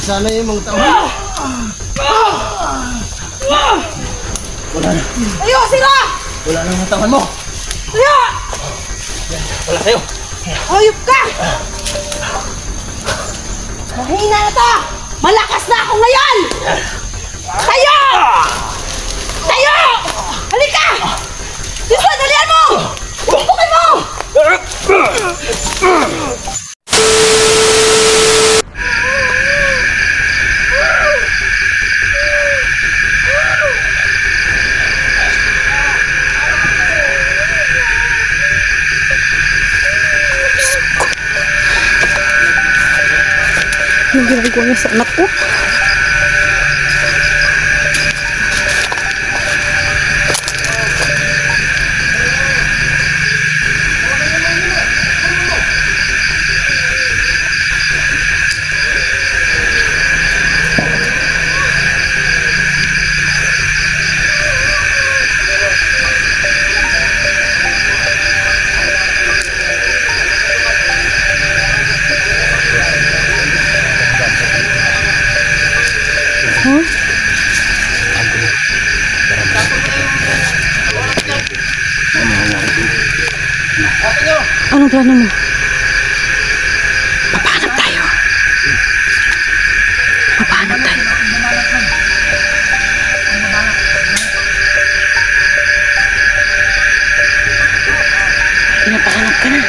Sana yung mga tao. Wala na. Ayo, sila! Wala na ang tangan mo. Ayo! Wala kayo. Hayop ka! Mahina na to! Malakas na ako ngayon! Tayo! Tayo! Halika! Dito, dalian mo! Pupukin mo! Yung ginagawa niya sa anak ko. Anong plano mo? Papahanap tayo. Papahanap tayo. Pinapahanap ka na.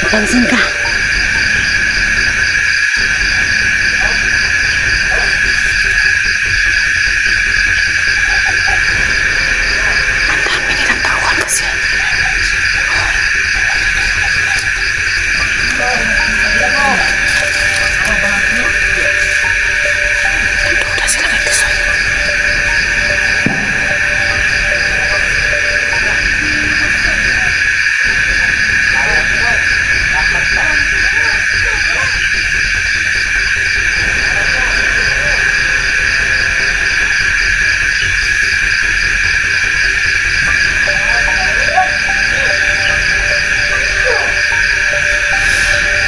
Napansin ka.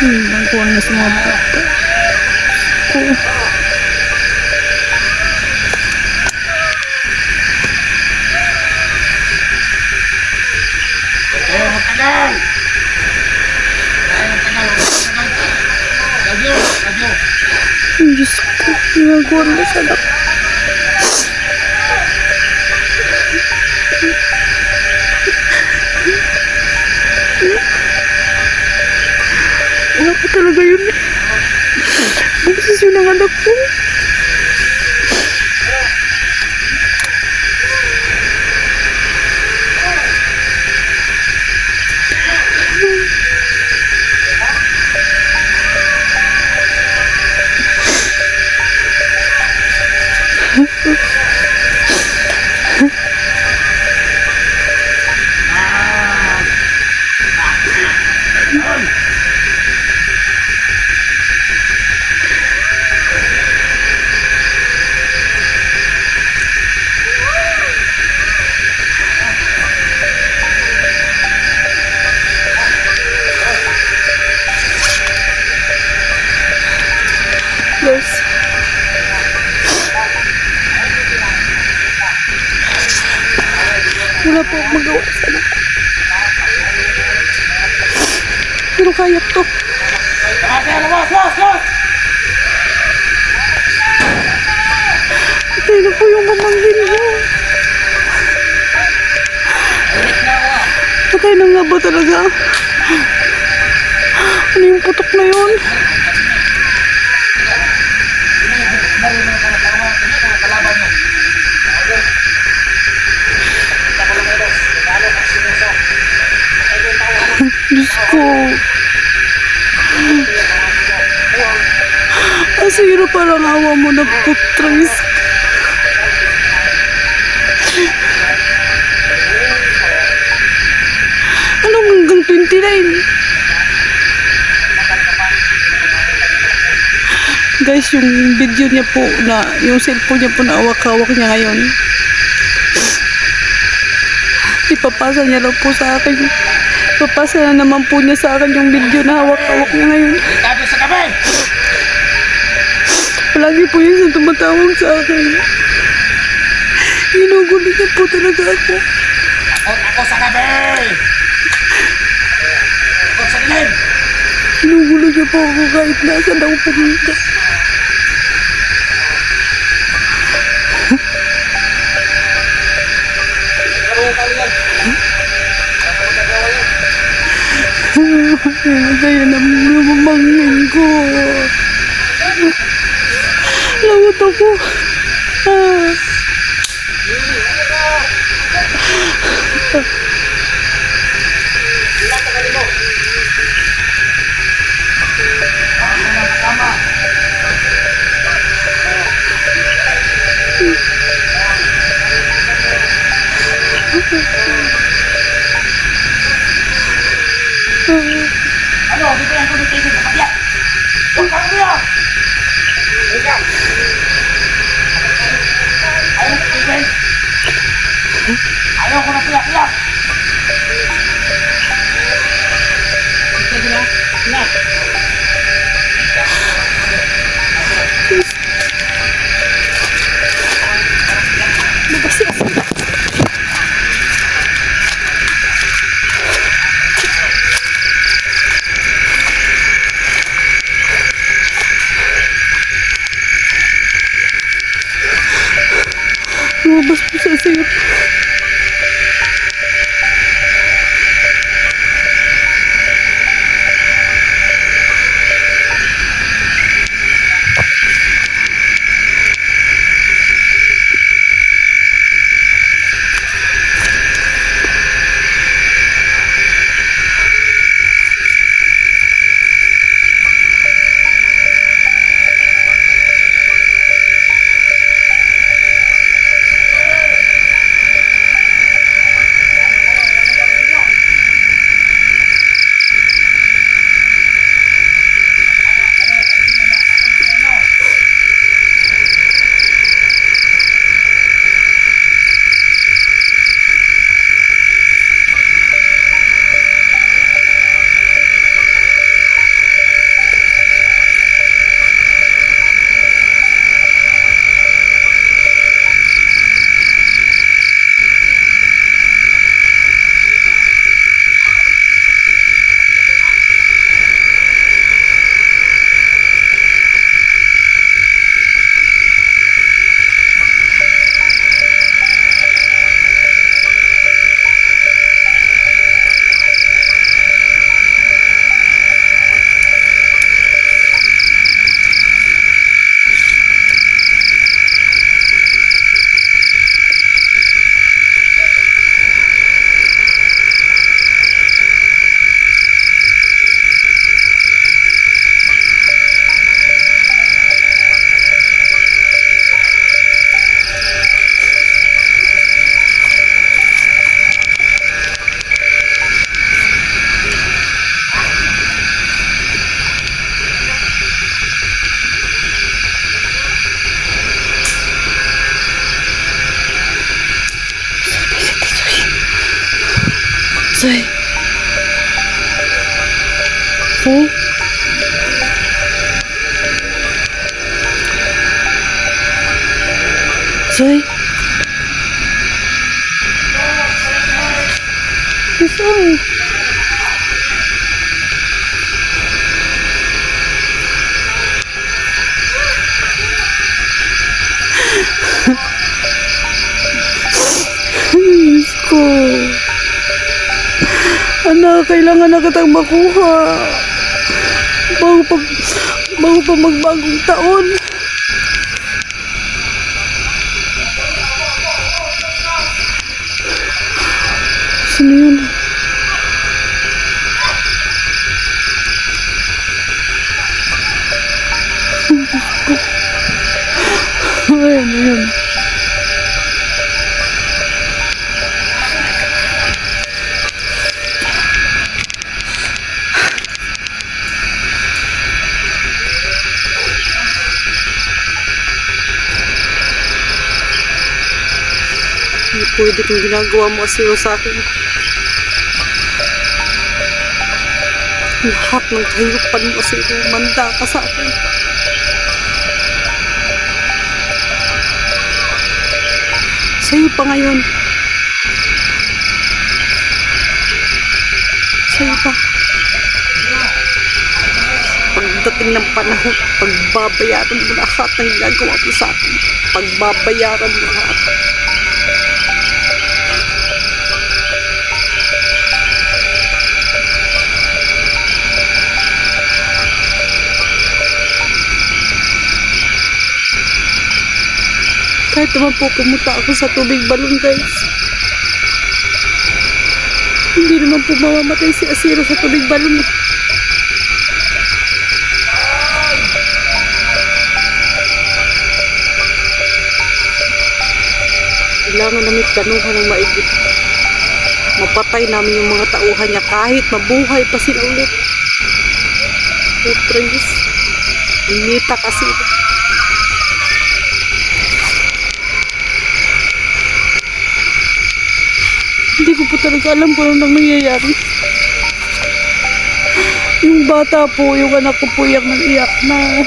Nagkuhan na sa mga bata ko. Diyos ko, nagkuhan na sa anak. Wala ko talaga yun eh. Buksis yun ang anak ko. Guys, wala po akong magawa sa anak ko. Pero kaya to. Patay na po yung pamangkin ko. Patay na nga ba talaga? Ano yung putok na yun? Diyos ko. Asira parang awa mo na putris. Anong hanggang 29? Guys, yung video niya po na, yung cellphone niya po na awak-hawak niya ngayon. Ipapasa niya lang po sa akin. Ipapasa na naman po niya sa akin yung video na hawak-hawak niya ngayon. Tabi sa kape! Lagi po yan sa tumatawag sa akin. Ginugulo niya po talaga ako. Ako sa gabi! Ako sa dilim! Ginugulo niya po ako kahit nasaan ako pumunta. Kaya namamangin ko. Lawat ako. Ano? Dito yan kung tingin sa kapya! Huwag ka kuya! Ika! Ayaw ko tingin! Ayaw ko na kuya! Kuya! Sige na! Kuya! Lumabas po sa sayo. Soy. Soy. Soy. Soy. Diyos ko. Anak, kailangan na kitang makuha. Bago pa magbagong taon. Sino yun? Ay, ano yun? Hindi pwede kung ginagawa mo kasi sa akin. Lahat ng kahirapan mo kasi manda ka sa akin. Sa'yo pa ngayon. Sa'yo pa. Pagdating ng panahon, pagbabayaran mo lahat ng ginagawa mo sa akin. Pagbabayaran mo lahat. Kahit naman po pumunta ako sa tubig balon, guys. Hindi naman po mamamatay si Asiro sa tubig balon. Kailangan namin tanuhan ng maigit. Mapatay namin yung mga tauhan niya kahit mabuhay pa sila ulit. Putris. Inita kasi. Hindi ko po talaga alam kung anong nangyayari. Yung bata po, yung anak ko po iyak ng iyak na.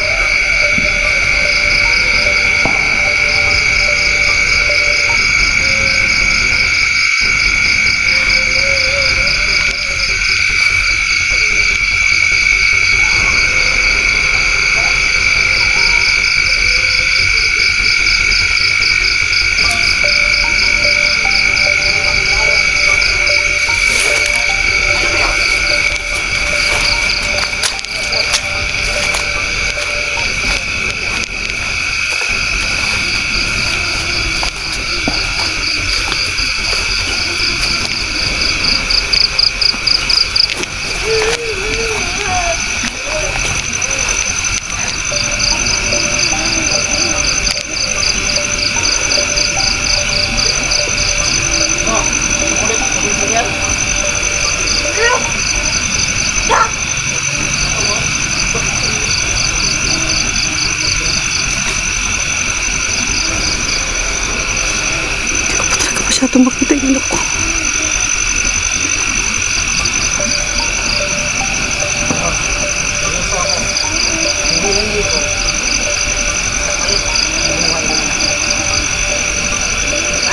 Masyadong makita yung anak ko.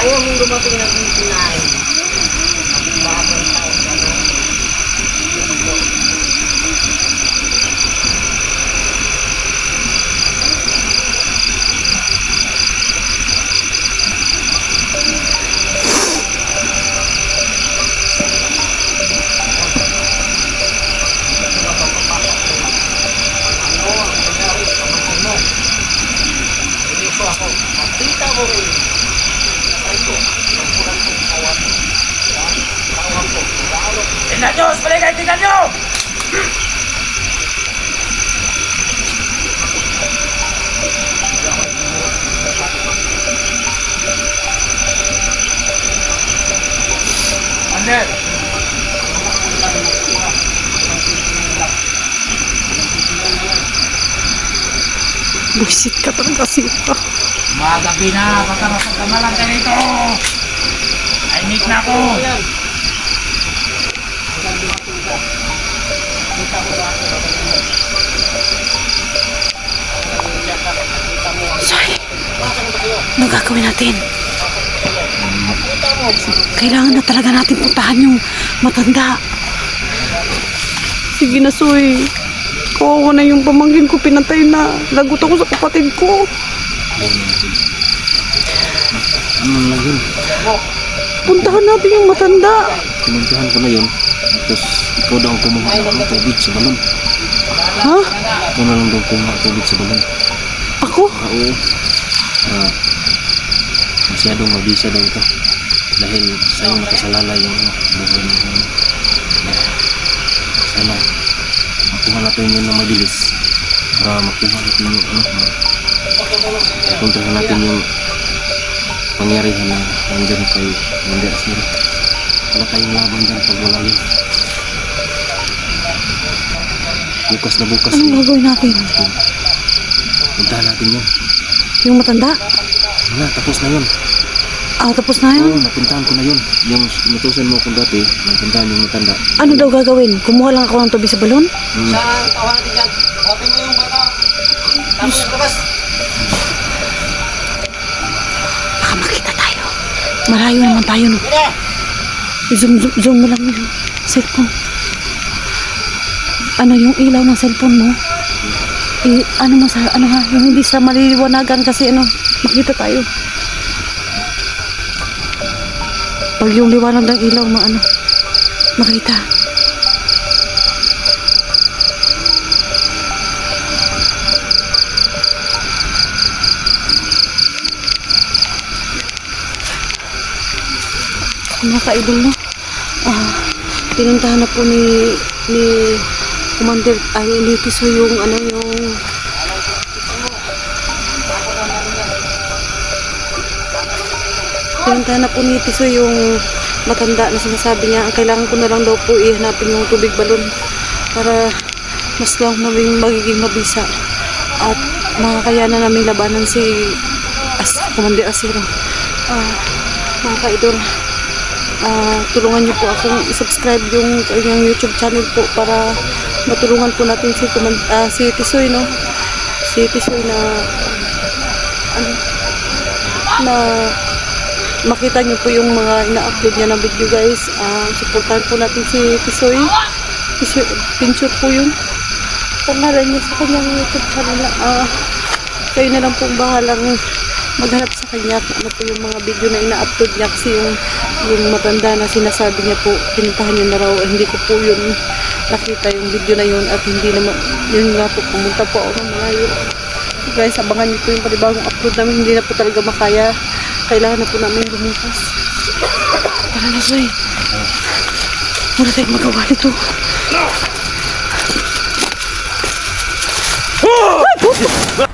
Ayaw mong dumating ng Pinay. Bakit tao ka na? Tingnan nyo! Paligay! Tingnan nyo! Ander! Buisit ka talaga, Sita. Magabi na! Baka masagdamalan ka nito! I need na ako! Sorry. Ano gagawin natin? Kailangan na talaga natin puntahan yung matanda. Sige na, Soy. Kawawa na yung pamangkin ko, pinatay na. Lagot ako sa kapatid ko. Puntahan natin yung matanda. Pinuntahan ko na yun. Tapos ikaw daw ang kumuha ng tubig sa balon. Ha? Ikaw na lang daw kumuha ng tubig sa balon. Ako? Oo. Masyadong mabisa daw ito. Dahil sa'yo nakasalala yung buhay mo. Sana makuha natin yun na mabilis. Para makuha natin yung mapuntahan natin yung pangyarihan na nandyan kay Manda Asiro. Wala tayong laban dyan pag wala yun. Bukas na bukas. Anong gagawin natin? Puntahan natin yun. Yung matanda? Wala, tapos na yun. Ah, tapos na Oo, yun? napuntahan ko na yun. Yung natusan mo kung dati, napuntahan yung matanda. Ano daw gagawin? Kumuha lang ako ng tubig sa balon? Saan tawa natin dyan? Buhatin mo yung bata. Tapos yung labas. Baka makita tayo. Malayo naman tayo, no? Zoom mo lang yung cellphone. Ano yung ilaw ng cellphone mo? Ano mo sa, ano ha? Yung hindi sa maliliwanagan kasi ano, makita tayo. Pag yung liwanag ng ilaw, makita. Mga ka-idol, no? Pinuntahan na po ni Commander, ni Tiso yung pinuntahan na po ni Tiso yung matanda na sinasabi niya. Ang kailangan ko na lang daw po ihanapin yung tubig balon para mas lang magiging mabisa at makakayanan namin labanan si Commander Asiro. Mga ka-idol, tulungan niyo po akong i-subscribe yung kanyang YouTube channel po para matulungan po natin si Tisoy, no? Si Tisoy na makita niyo po yung mga ina-upload niya na video, guys. Supportahan po natin si Tisoy. Pinchot po yung pangalan niya sa kanyang YouTube channel. Kayo na lang pong bahalang maghanap sa kanya ano po yung mga video na ina-upload niya, kasi yung matanda na sinasabi niya po, pinuntahan niya na raw. Hindi ko po yun nakita yung video na yun, at hindi naman yun nga po, pumunta po ako ng malayo. Guys, abangan niyo po yung panibagong upload namin. Hindi na po talaga makaya, kailangan na po namin lumipas. Tara na, Soy, wala tayong magawa nito. Ay, puto!